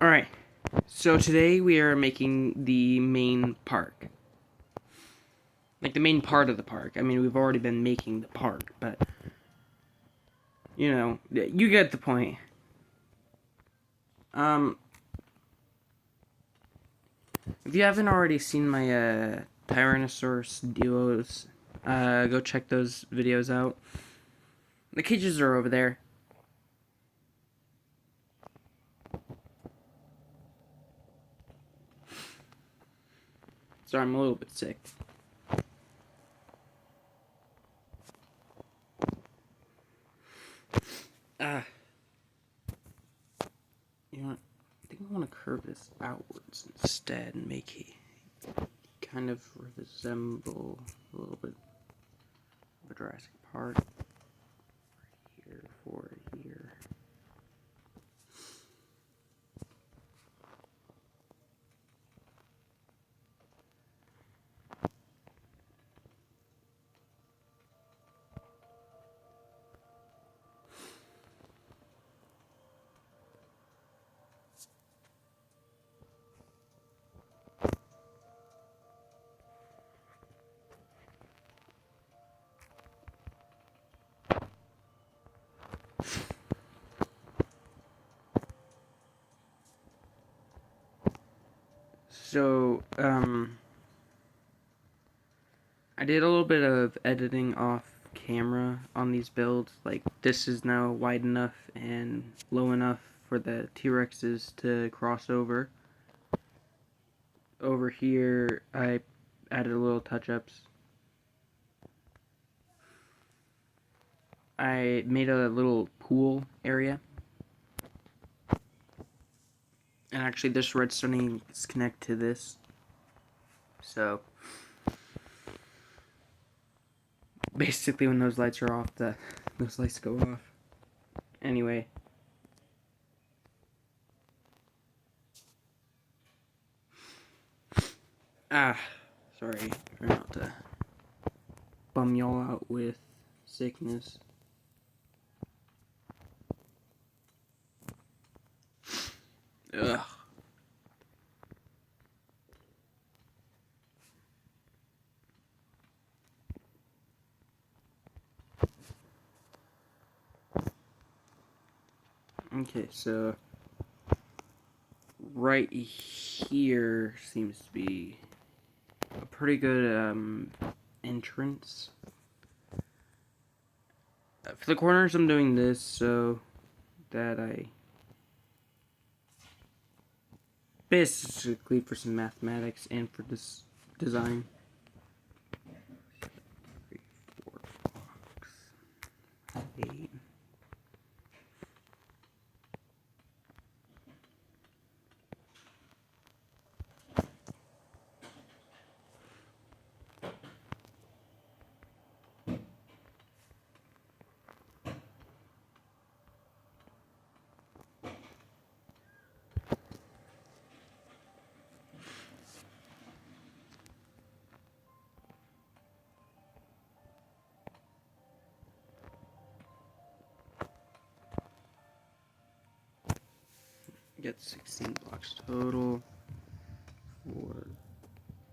Alright, so today we are making the main park. Like, the main part of the park. I mean, we've already been making the park, but... You know, you get the point. If you haven't already seen my, Tyrannosaurus duos, go check those videos out. The cages are over there. Sorry, I'm a little bit sick. You know what? I think I want to curve this outwards instead and make it kind of resemble a little bit of a Jurassic Park. Here for here. So, I did a little bit of editing off camera on these builds. Like, this is now wide enough and low enough for the T-Rexes to cross over. Over here, I added a little touch-ups. I made a little pool area. And actually, this redstone is connected to this. So, basically, when those lights are off, those lights go off. Anyway. Sorry. Try not to bum y'all out with sickness. Ugh. Okay, so right here seems to be a pretty good entrance. For the corners, I'm doing this so that I basically for some mathematics and for this design. 3, 4 blocks, 8. Get 16 blocks total. 4,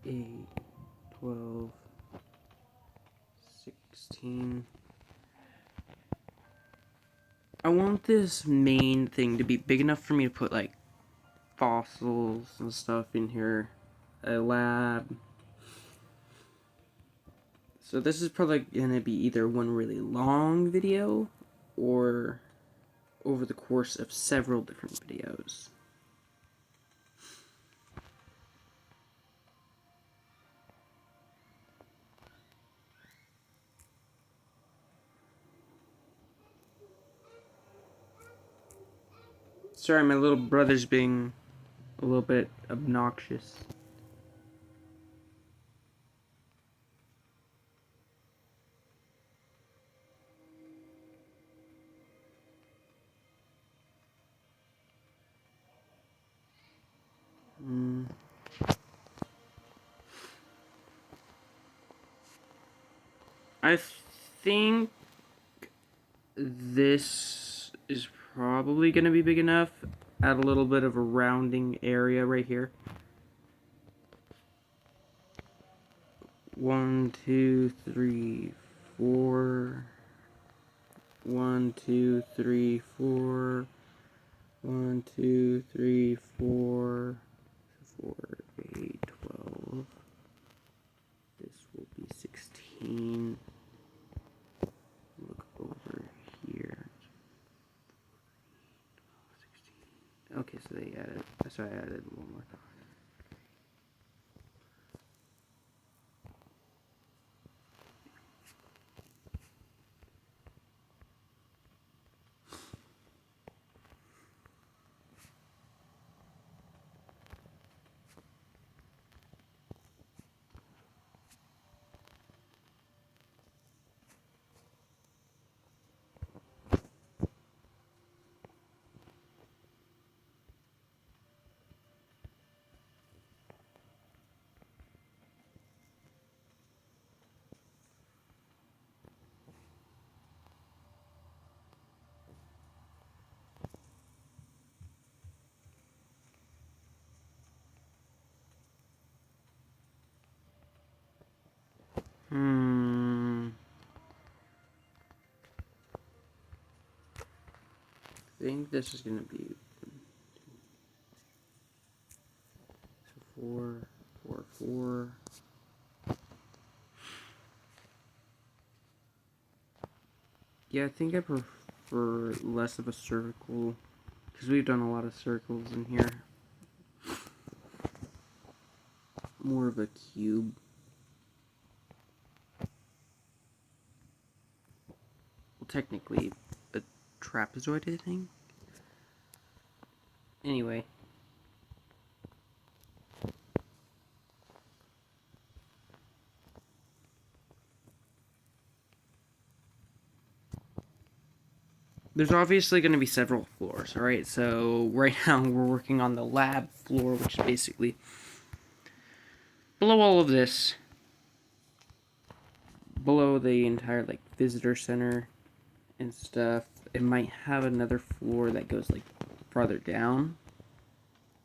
8, 12, 16. I want this main thing to be big enough for me to put like fossils and stuff in here. A lab. So this is probably gonna be either one really long video or over the course of several different videos. Sorry, my little brother's being a little bit obnoxious. I think this is probably gonna be big enough. add a little bit of a rounding area right here. 1, 2, 3, 4. 1, 2, 3, 4. 1, 2, 3, 4. 4, 8, 12. This will be 16. Look over here. 16. Okay, so they added. So I added one more. I think this is gonna be so 4, 4, 4. Yeah, I think I prefer less of a circle because we've done a lot of circles in here. More of a cube. Well, technically, a trapezoid, I think. Anyway. There's obviously going to be several floors, alright? So, right now we're working on the lab floor, which is basically below all of this. Below the entire, like, visitor center and stuff. It might have another floor that goes, like, farther down.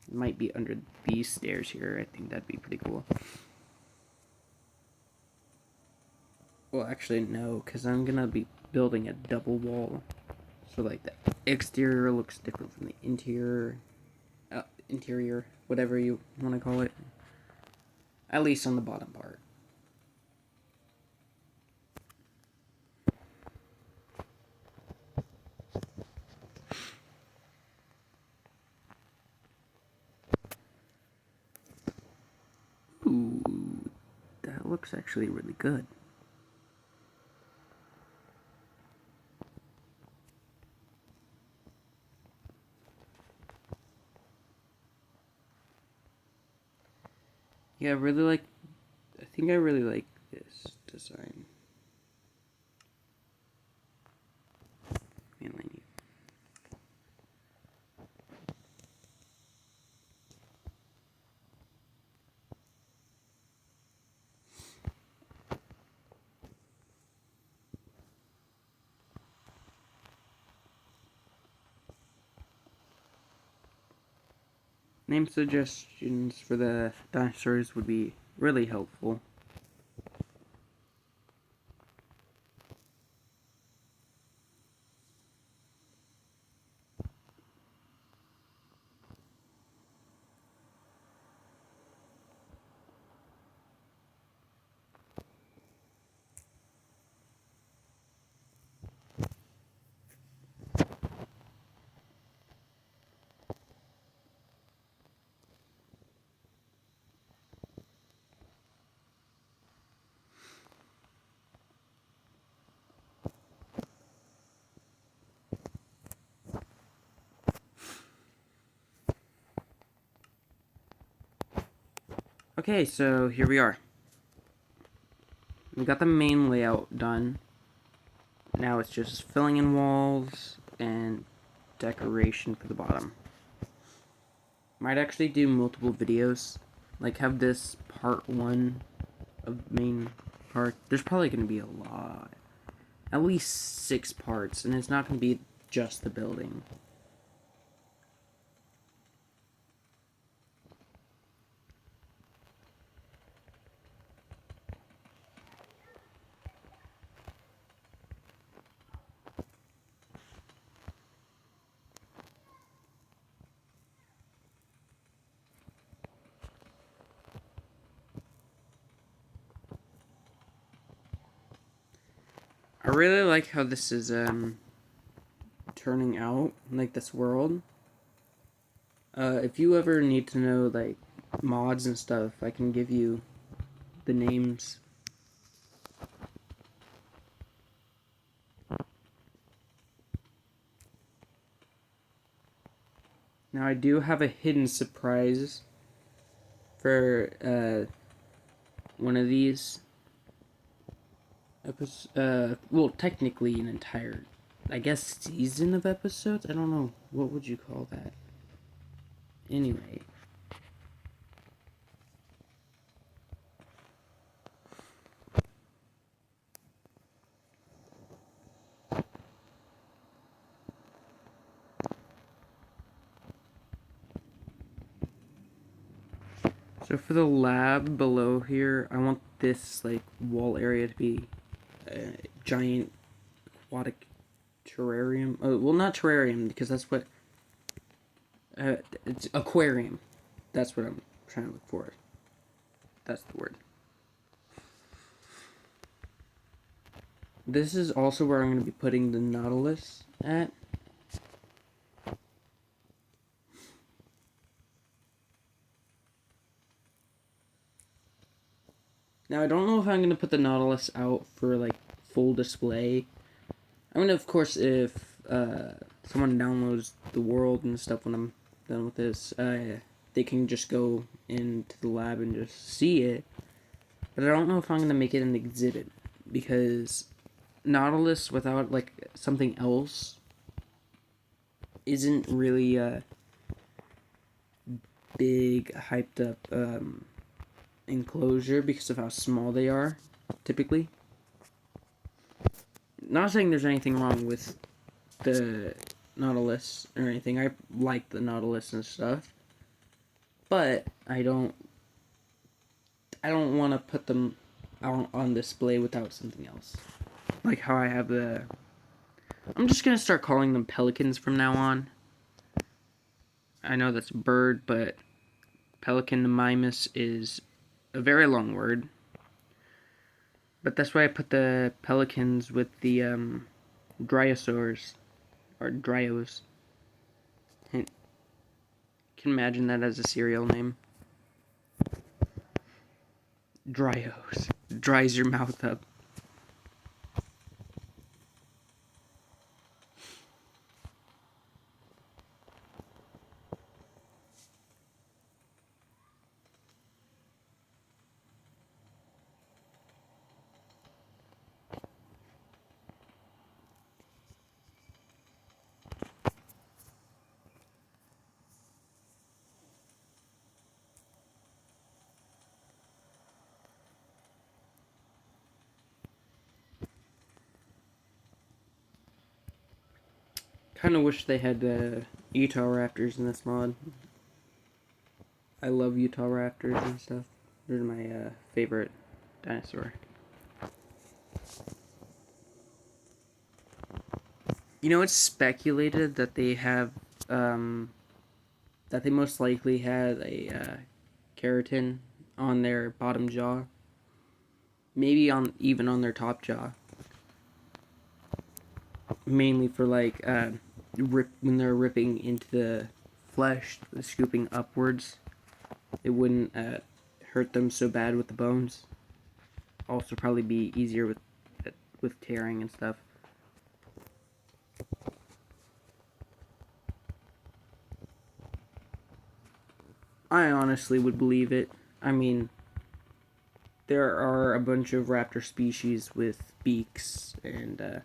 It might be under these stairs here. I think that'd be pretty cool. Well, actually, no, because I'm going to be building a double wall. So, like, the exterior looks different from the interior, whatever you want to call it. At least on the bottom part. Ooh, that looks actually really good. Yeah, I think I really like this design. Mainly neat. Name suggestions for the dinosaurs would be really helpful. Okay, so here we are. We got the main layout done. Now it's just filling in walls and decoration for the bottom. Might actually do multiple videos. Like have this part 1 of main part. There's probably going to be a lot. At least 6 parts, and it's not going to be just the building. really like how this is turning out, like this world. If you ever need to know like mods and stuff, I can give you the names. Now I do have a hidden surprise for one of these episodes. Well, technically an entire, I guess, season of episodes. I don't know, what would you call that? Anyway. So for the lab below here, I want this like wall area to be a giant aquatic terrarium. Well, not terrarium because that's what. It's aquarium. That's what I'm trying to look for. That's the word. This is also where I'm going to be putting the Nautilus at. Now, I don't know if I'm going to put the Nautilus out for, like, full display. I'm going to, of course, if someone downloads the world and stuff when I'm done with this, they can just go into the lab and just see it. But I don't know if I'm going to make it an exhibit, because Nautilus without, like, something else isn't really a big, hyped up enclosure because of how small they are, typically. Not saying there's anything wrong with the Nautilus or anything. I like the Nautilus and stuff, but I don't want to put them out on display without something else. Like how I have the... I'm just going to start calling them pelicans from now on. I know that's a bird, but pelican mimus is a very long word. But that's why I put the pelicans with the dryosaurs, or dryos. You can imagine that as a cereal name. Dryos. Dries your mouth up. Kind of wish they had Utah raptors in this mod. I love Utah raptors and stuff. They're my favorite dinosaur. You know, it's speculated that they have, that they most likely had a keratin on their bottom jaw. Maybe even on their top jaw. Mainly for like when they're ripping into the flesh, scooping upwards, it wouldn't hurt them so bad with the bones. Also, probably be easier with tearing and stuff. I honestly would believe it. I mean, there are a bunch of raptor species with beaks and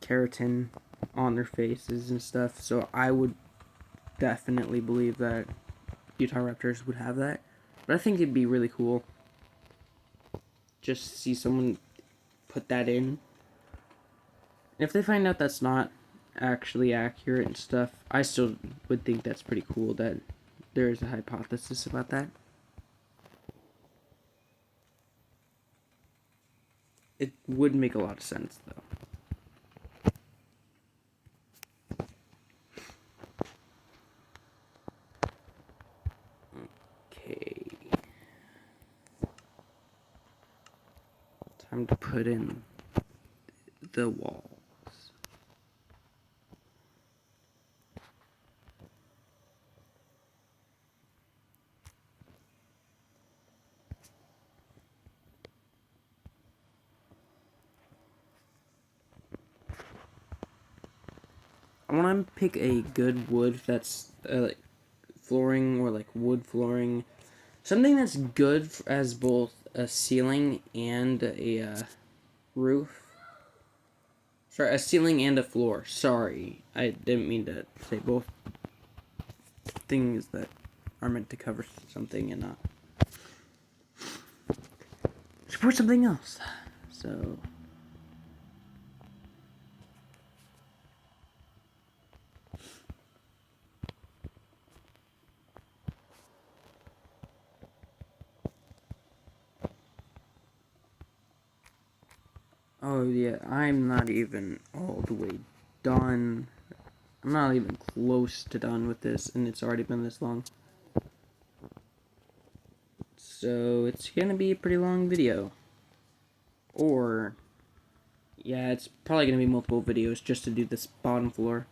keratin on their faces and stuff, so I would definitely believe that Utah raptors would have that. But I think it'd be really cool just to see someone put that in. And if they find out that's not actually accurate and stuff, I still would think that's pretty cool that there is a hypothesis about that. It would make a lot of sense, though. Okay. time to put in the walls. I want to pick a good wood that's like flooring or like wood flooring. Something that's good as both a ceiling and a roof. Sorry, a ceiling and a floor. Sorry, I didn't mean to say both things that are meant to cover something and not support something else. So... Oh yeah, I'm not even all the way done. I'm not even close to done with this, and it's already been this long. So it's gonna be a pretty long video. Or, yeah, it's probably gonna be multiple videos just to do this bottom floor.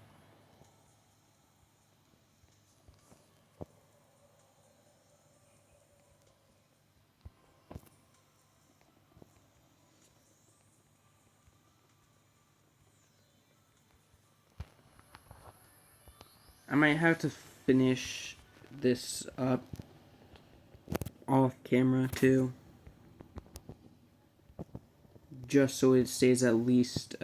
I might have to finish this up off camera too, just so it stays at least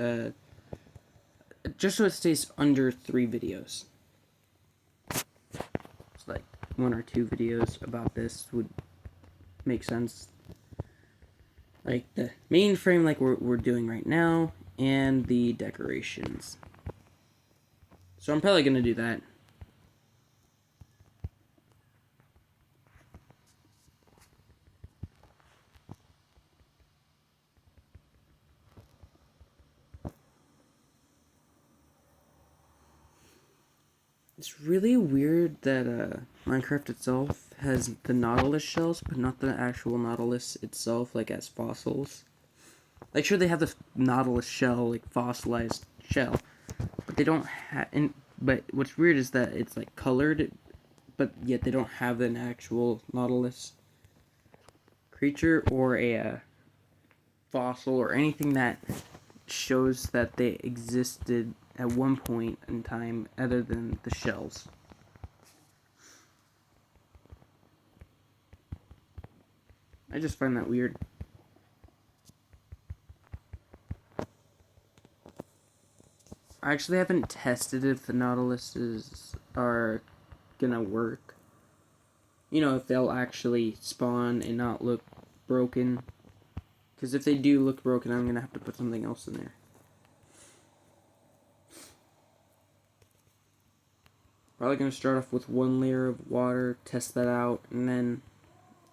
just so it stays under 3 videos. It's like 1 or 2 videos about this would make sense. Like the main frame like we're doing right now, and the decorations. So I'm probably gonna do that. It's really weird that Minecraft itself has the Nautilus shells, but not the actual Nautilus itself, like as fossils. Like, sure, they have the Nautilus shell, like fossilized shell, but they don't have. But what's weird is that it's like colored, but yet they don't have an actual Nautilus creature or a fossil or anything that shows that they existed at one point in time other than the shells. I just find that weird. I actually haven't tested if the Nautiluses are gonna work. You know, if they'll actually spawn and not look broken. Because if they do look broken, I'm gonna have to put something else in there. Probably gonna start off with 1 layer of water, test that out, and then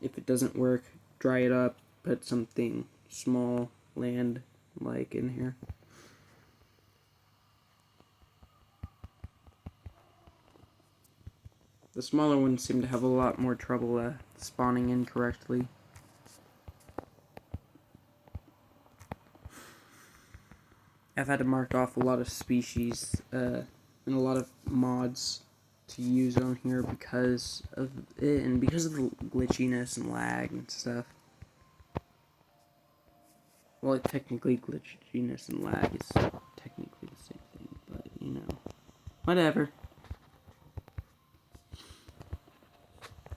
if it doesn't work, dry it up, put something small, land like in here. The smaller ones seem to have a lot more trouble spawning in correctly. I've had to mark off a lot of species and a lot of mods to use on here because of it and because of the glitchiness and lag and stuff. Well, technically glitchiness and lag is technically the same thing, but you know, whatever.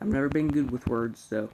I've never been good with words, so...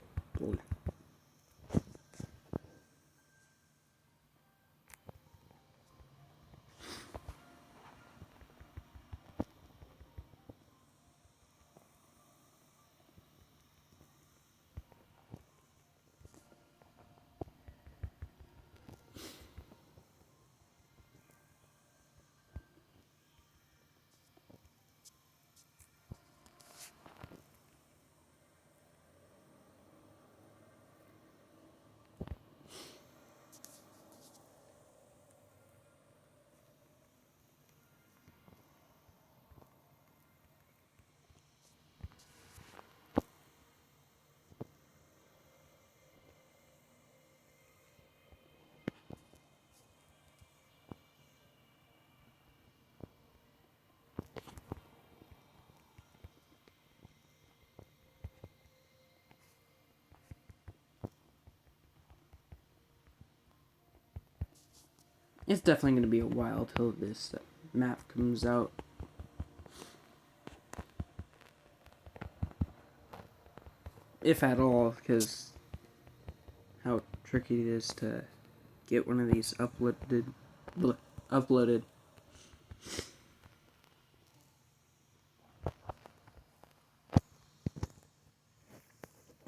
It's definitely going to be a while till this map comes out. If at all, because how tricky it is to get one of these uploaded.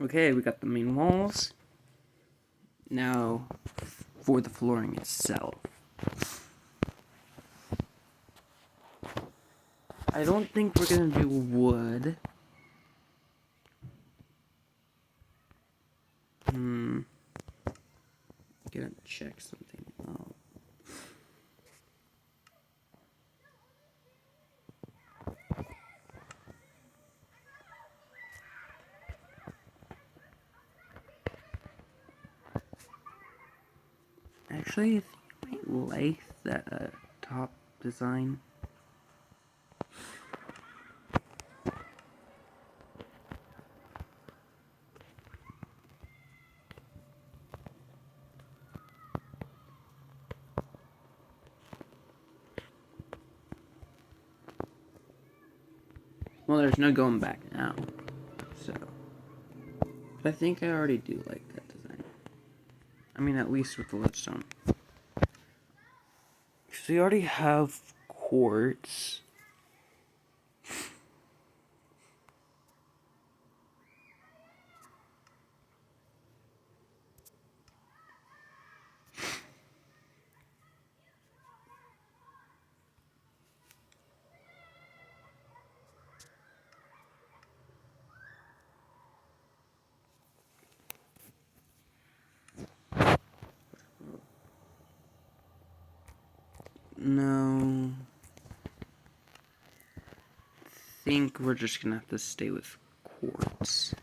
Okay, we got the main walls. Now, for the flooring itself. I don't think we're gonna do wood. Gonna check something out. Actually, I think I might like that top design. Well, there's no going back now, so. But I think I already do like that design. I mean, at least with the lipstone. So we already have quartz. No. I think we're just gonna have to stay with quartz.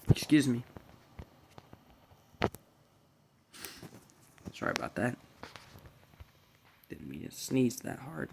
Excuse me. Sorry about that. Didn't mean to sneeze that hard.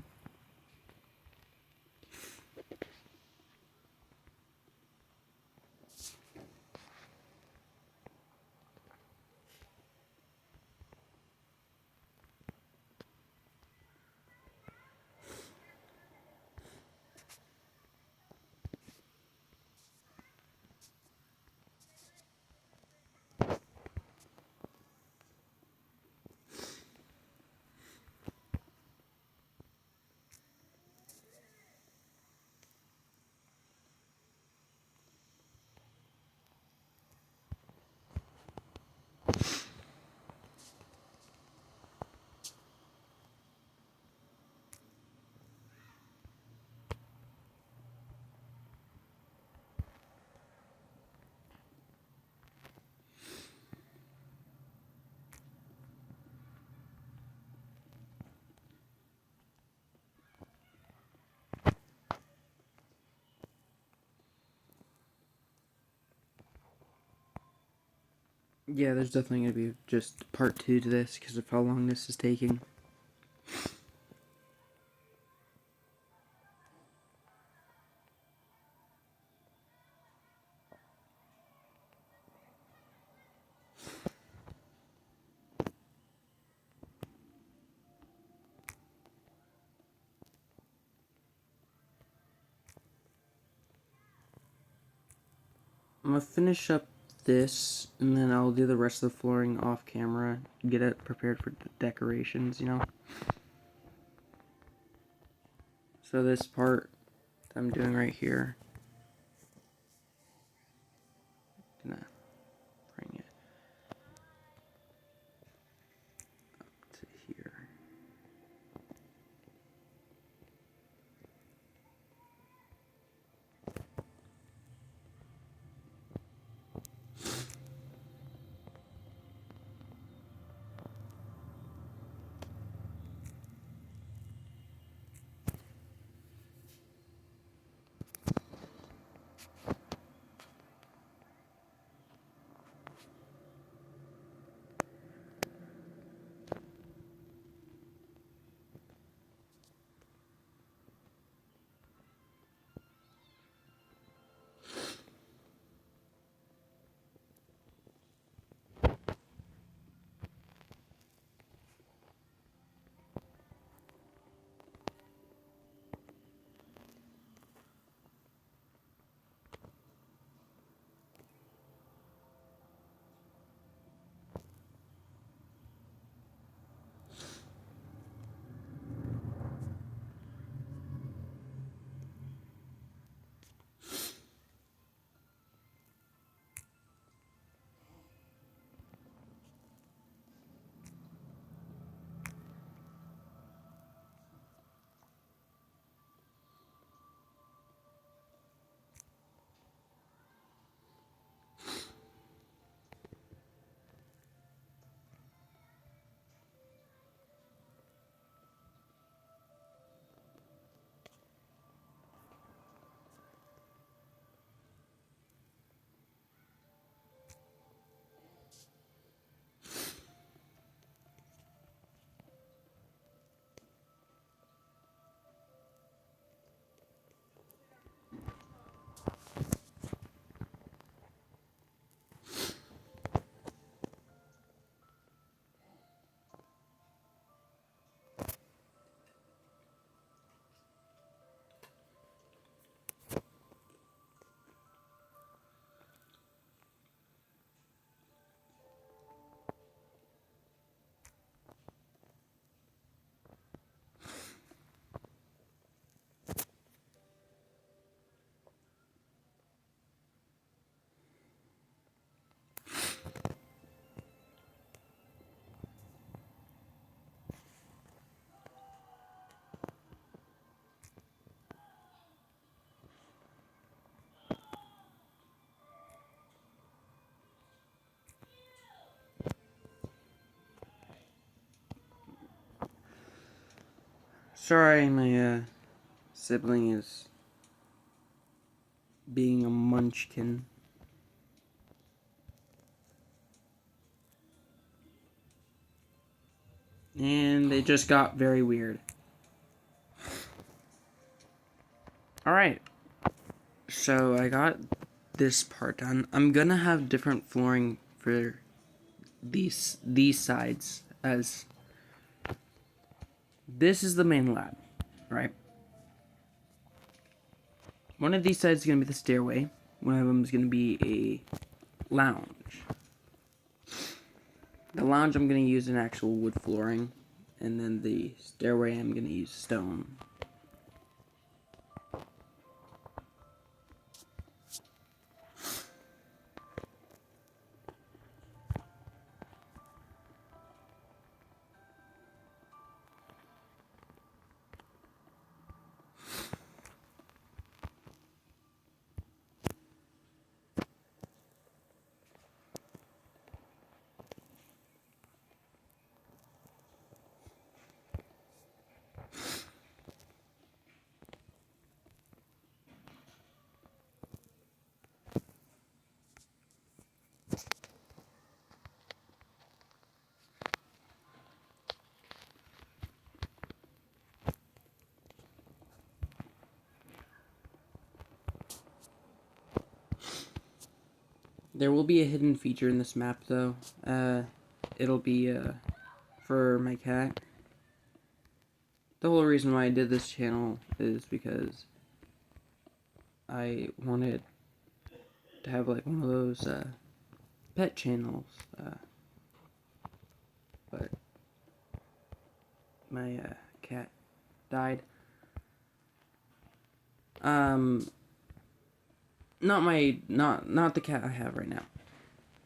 Yeah, there's definitely gonna be just part 2 to this because of how long this is taking. I'm gonna finish up this, and then I'll do the rest of the flooring off camera, get it prepared for the decorations, you know? So this part that I'm doing right here, I'm gonna bring it up to here. Sorry, my sibling is being a munchkin. And they just got very weird. Alright. So I got this part done. I'm gonna have different flooring for these sides, as this is the main lab, right? One of these sides is gonna be the stairway. One of them is gonna be a lounge. The lounge I'm gonna use an actual wood flooring, and then the stairway I'm gonna use stone. There will be a hidden feature in this map, though. It'll be, for my cat. The whole reason why I did this channel is because I wanted to have like one of those pet channels, but my cat died. Not the cat I have right now.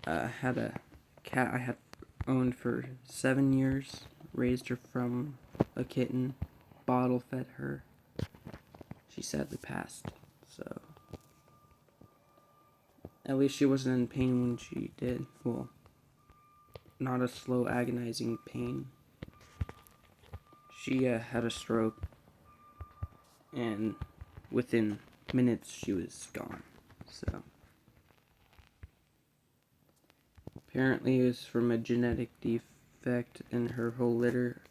I had a cat I had owned for 7 years, raised her from a kitten, bottle fed her. She sadly passed, so at least she wasn't in pain when she did. Well, not a slow, agonizing pain. She had a stroke, and within minutes she was gone. So apparently it was from a genetic defect in her whole litter.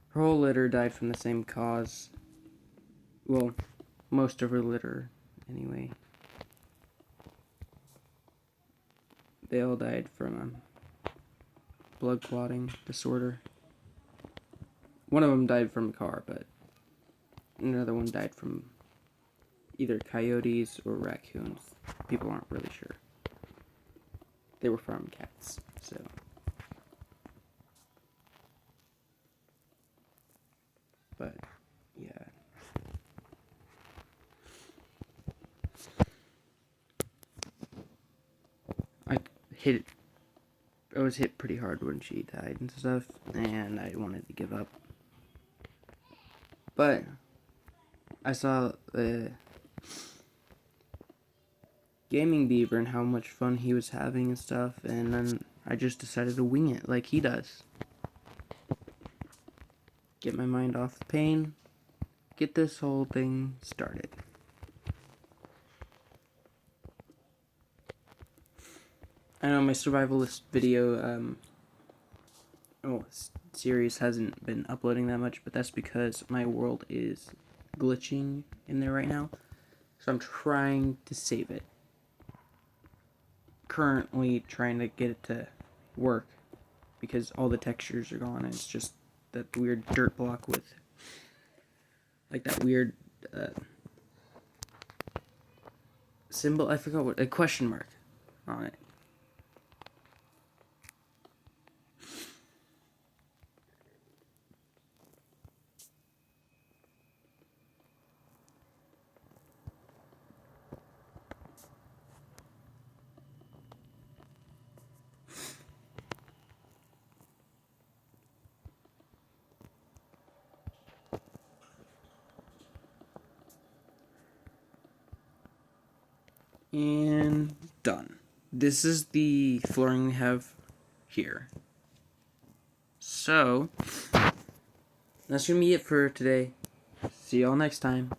Her whole litter died from the same cause. Well, most of her litter, anyway. They all died from a blood clotting disorder. One of them died from a car, but another one died from either coyotes or raccoons. People aren't really sure. They were farm cats, so. But, yeah. I was hit pretty hard when she died and stuff, and I wanted to give up. But I saw the Gaming Beaver and how much fun he was having and stuff, and then I just decided to wing it like he does. Get my mind off the pain, get this whole thing started. I know my survivalist video series hasn't been uploading that much, but that's because my world is glitching in there right now, so I'm trying to save it. Currently trying to get it to work because all the textures are gone and it's just that weird dirt block with like that weird symbol, I forgot what, a question mark on it. And done. This is the flooring we have here. So, that's gonna be it for today. See y'all next time.